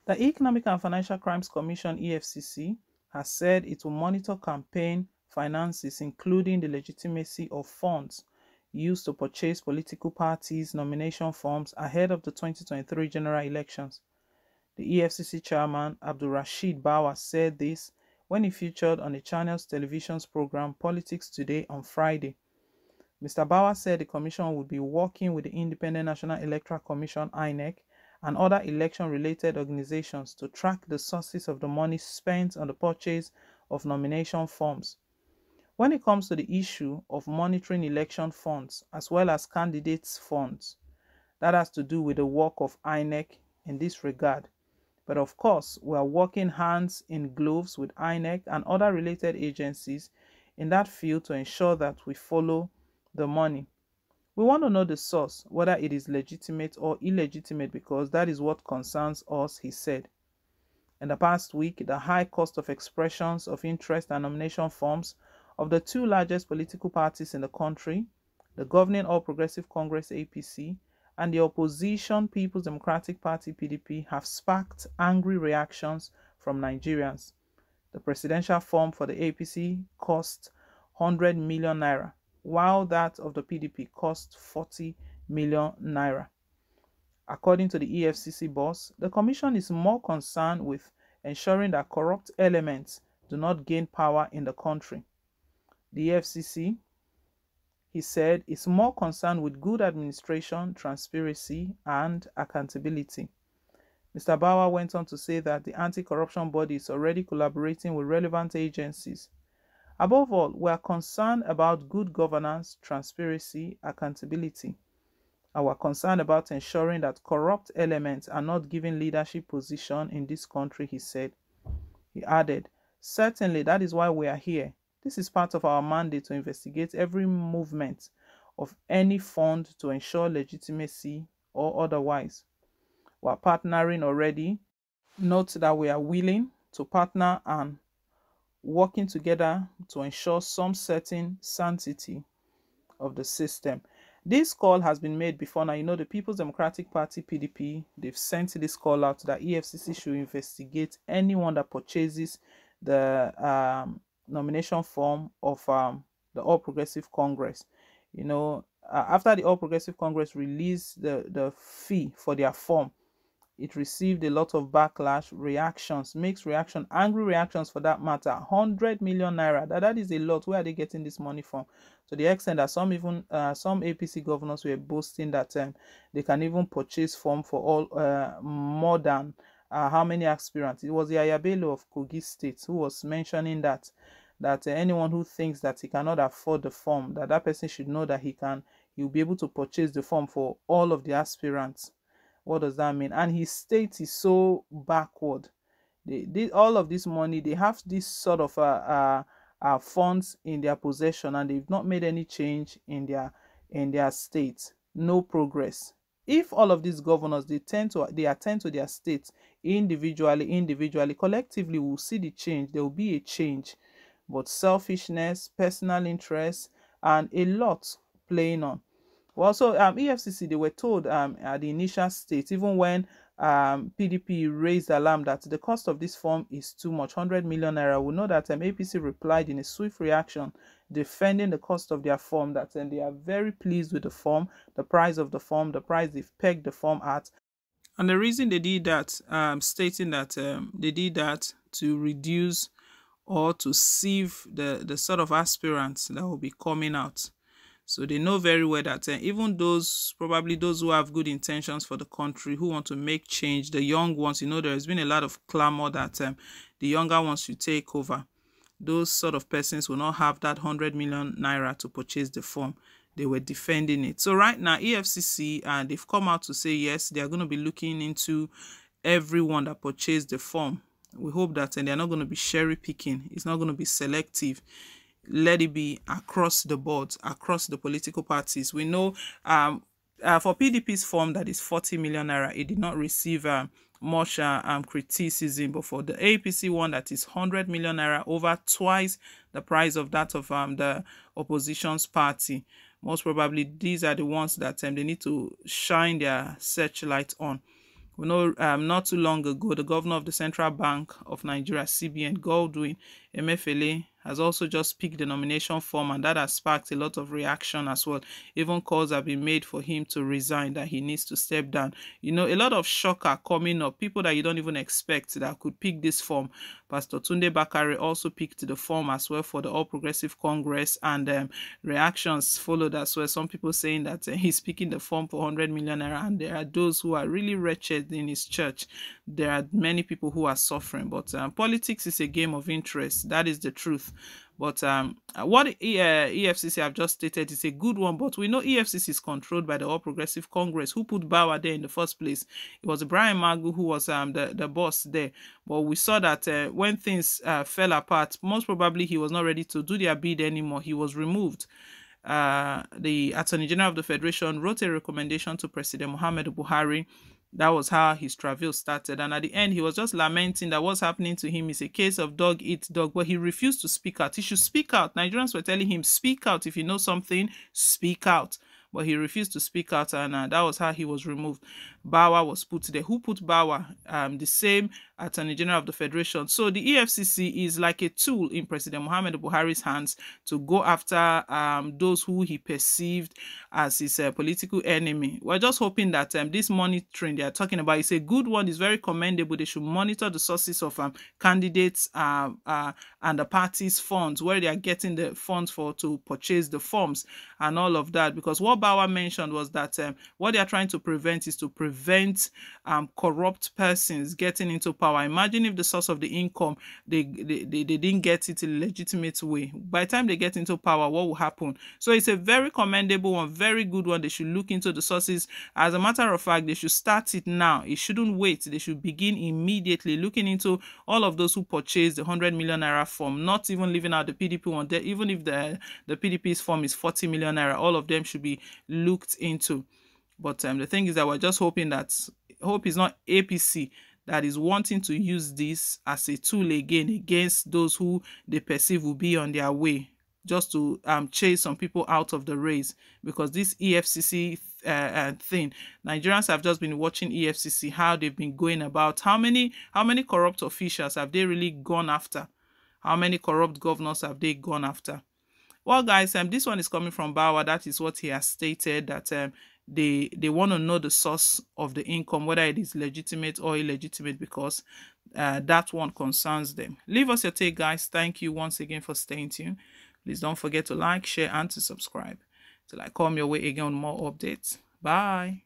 The Economic and Financial Crimes Commission (EFCC) has said it will monitor campaign finances, including the legitimacy of funds used to purchase political parties' nomination forms ahead of the 2023 general elections. The EFCC chairman, Abdulrasheed Bawa, said this when he featured on the channel's television's program Politics Today on Friday. Mr. Bawa said the commission would be working with the Independent National Electoral Commission (INEC) and other election-related organizations to track the sources of the money spent on the purchase of nomination forms. When it comes to the issue of monitoring election funds as well as candidates' funds, that has to do with the work of INEC in this regard. But of course, we are working hands in gloves with INEC and other related agencies in that field to ensure that we follow the money. We want to know the source, whether it is legitimate or illegitimate, because that is what concerns us, he said. In the past week, the high cost of expressions of interest and nomination forms of the two largest political parties in the country, the governing All Progressive Congress (APC) and the opposition People's Democratic Party (PDP), have sparked angry reactions from Nigerians. The presidential form for the APC cost 100 million naira, while that of the PDP cost 40 million naira. According to the EFCC boss, the commission is more concerned with ensuring that corrupt elements do not gain power in the country. The EFCC, he said, is more concerned with good administration, transparency, and accountability. Mr. Bawa went on to say that the anti-corruption body is already collaborating with relevant agencies. Above all, we are concerned about good governance, transparency, accountability. And we are concerned about ensuring that corrupt elements are not given leadership position in this country, he said. He added, certainly that is why we are here. This is part of our mandate to investigate every movement of any fund to ensure legitimacy or otherwise. We are partnering already. Note that we are willing to partner and working together to ensure some certain sanctity of the system. This call has been made before now. You know, the People's Democratic Party (PDP), they've sent this call out that EFCC should investigate anyone that purchases the nomination form of the All Progressive Congress. You know, after the All Progressive Congress released the fee for their form, it received a lot of backlash, reactions, mixed reaction, angry reactions for that matter. 100 million naira. That is a lot. Where are they getting this money from? To the extent that some APC governors were boasting that they can even purchase form for all more than how many aspirants. It was the Ayabelo of Kogi State who was mentioning that anyone who thinks that he cannot afford the form, that person should know that he'll be able to purchase the form for all of the aspirants. What does that mean? And his state is so backward. All of this money, they have this sort of funds in their possession, and they've not made any change in their state. No progress. If all of these governors they attend to their states individually, collectively, we'll see the change. There will be a change, but selfishness, personal interest, and a lot playing on. Well, so EFCC, they were told at the initial state, even when PDP raised alarm that the cost of this form is too much, 100 million naira. We know that APC replied in a swift reaction, defending the cost of their form, that they are very pleased with the form, the price of the form, the price they've pegged the form at. And the reason they did that, stating that they did that to reduce or to sieve the sort of aspirants that will be coming out. So they know very well that even those who have good intentions for the country, who want to make change, the young ones, you know, there has been a lot of clamor that the younger ones should take over. Those sort of persons will not have that 100 million naira to purchase the form. They were defending it. So right now, EFCC, they've come out to say, yes, they are going to be looking into everyone that purchased the form. We hope that they're not going to be cherry picking. It's not going to be selective. Let it be across the board, across the political parties. We know for PDP's form that is 40 million naira, it did not receive much criticism, but for the APC one that is 100 million naira, over twice the price of that of the opposition's party. Most probably these are the ones that they need to shine their searchlight on. We know not too long ago, the governor of the Central Bank of Nigeria, CBN, Godwin Emefiele, has also just picked the nomination form, and that has sparked a lot of reaction as well. Even calls have been made for him to resign, that he needs to step down. You know, a lot of shock are coming up, people that you don't even expect that could pick this form. Pastor Tunde Bakare also picked the form as well for the All Progressive Congress, and reactions followed as well. Some people saying that he's picking the form for 100 million naira, and there are those who are really wretched in his church. There are many people who are suffering, but politics is a game of interest. That is the truth. But what EFCC have just stated is a good one, but we know EFCC is controlled by the All Progressive Congress. Who put Bauer there in the first place? It was Brian Magu who was the boss there. But we saw that when things fell apart, most probably he was not ready to do their bid anymore. He was removed. The Attorney General of the Federation wrote a recommendation to President Muhammadu Buhari. That was how his travail started, and at the end he was just lamenting that what's happening to him is a case of dog eat dog, but he refused to speak out. He should speak out. Nigerians were telling him, speak out. If you know something, speak out. But he refused to speak out, and that was how he was removed. Bauer was put there. Who put Bauer? The same Attorney General of the Federation. So the EFCC is like a tool in President Muhammadu Buhari's hands to go after those who he perceived as his political enemy. We're just hoping that this monitoring they are talking about is a good one. It's very commendable. They should monitor the sources of candidates and the party's funds, where they are getting the funds for to purchase the forms and all of that. Because what Bauer mentioned was that what they are trying to prevent is to prevent corrupt persons getting into power. Imagine if the source of the income, they didn't get it in a legitimate way. By the time they get into power, what will happen? So it's a very commendable one, very good one. They should look into the sources. As a matter of fact, they should start it now. It shouldn't wait. They should begin immediately looking into all of those who purchased the 100 million naira form, not even leaving out the PDP one. Even if the PDP's form is 40 million naira, all of them should be looked into. But the thing is that we're just hoping that hope is not APC that is wanting to use this as a tool again against those who they perceive will be on their way, just to chase some people out of the race. Because this EFCC thing, Nigerians have just been watching EFCC, how they've been going about. How many corrupt officials have they really gone after? How many corrupt governors have they gone after? Well, guys, this one is coming from Bauer. That is what he has stated, that they want to know the source of the income, whether it is legitimate or illegitimate, because that one concerns them. Leave us your take, guys. Thank you once again for staying tuned. Please don't forget to like, share, and to subscribe till I come your way again on more updates. Bye.